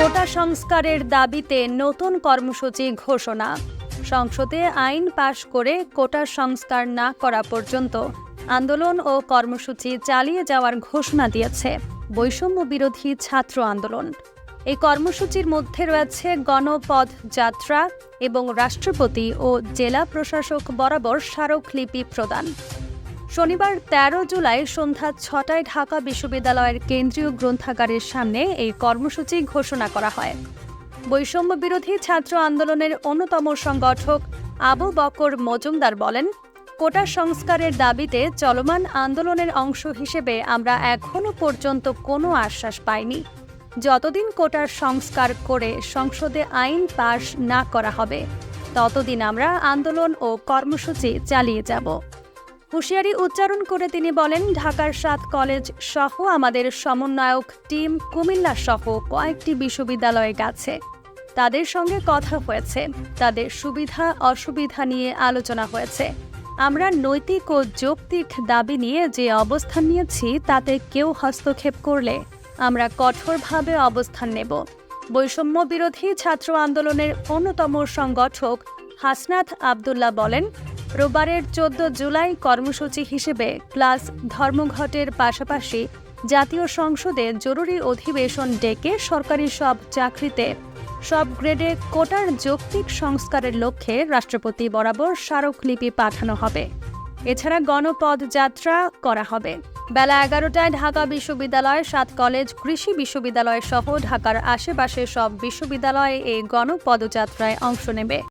কোটা সংস্কারের দাবিতে নতুন কর্মসূচি ঘোষণা। সংসদে আইন পাশ করে কোটা সংস্কার না করা পর্যন্ত আন্দোলন ও কর্মসূচি চালিয়ে যাওয়ার ঘোষণা দিয়েছে বৈষম্য বিরোধী ছাত্র আন্দোলন। এই কর্মসূচির মধ্যে রয়েছে গণপথ যাত্রা এবং রাষ্ট্রপতি ও জেলা প্রশাসক বরাবর স্মারকলিপি প্রদান। শনিবার ১৩ জুলাই সন্ধ্যা ৬টায় ঢাকা বিশ্ববিদ্যালয়ের কেন্দ্রীয় গ্রন্থাগারের সামনে এই কর্মসূচি ঘোষণা করা হয়। বৈষম্য বিরোধী ছাত্র আন্দোলনের অন্যতম সংগঠক আবু বকর মজুমদার বলেন, কোটা সংস্কারের দাবিতে চলমান আন্দোলনের অংশ হিসেবে আমরা এখনও পর্যন্ত কোনো আশ্বাস পাইনি। যতদিন কোটার সংস্কার করে সংসদে আইন পাশ না করা হবে, ততদিন আমরা আন্দোলন ও কর্মসূচি চালিয়ে যাব। হুঁশিয়ারি উচ্চারণ করে তিনি বলেন, ঢাকার ৭ কলেজ সহ আমাদের সমন্বয়ক টিম কুমিল্লা সহ কয়েকটি বিশ্ববিদ্যালয়ে গেছে। তাদের সঙ্গে কথা হয়েছে, তাদের সুবিধা অসুবিধা নিয়ে আলোচনা হয়েছে। আমরা নৈতিক ও যৌক্তিক দাবি নিয়ে যে অবস্থান নিয়েছি তাতে কেউ হস্তক্ষেপ করলে আমরা কঠোরভাবে অবস্থান নেব। বৈষম্য বিরোধী ছাত্র আন্দোলনের অন্যতম সংগঠক হাসনাত আবদুল্লাহ বলেন, রোববারের ১৪ জুলাই কর্মসূচি হিসেবে ক্লাস ধর্মঘটের পাশাপাশি জাতীয় সংসদে জরুরি অধিবেশন ডেকে সরকারি সব চাকরিতে সব গ্রেডে কোটার যৌক্তিক সংস্কারের লক্ষ্যে রাষ্ট্রপতি বরাবর স্মারকলিপি পাঠানো হবে। এছাড়া গণপদযাত্রা করা হবে। বেলা ১১টায় ঢাকা বিশ্ববিদ্যালয়, ৭ কলেজ, কৃষি বিশ্ববিদ্যালয় সহ ঢাকার আশেপাশে সব বিশ্ববিদ্যালয়ে এই গণপদযাত্রায় অংশ নেবে।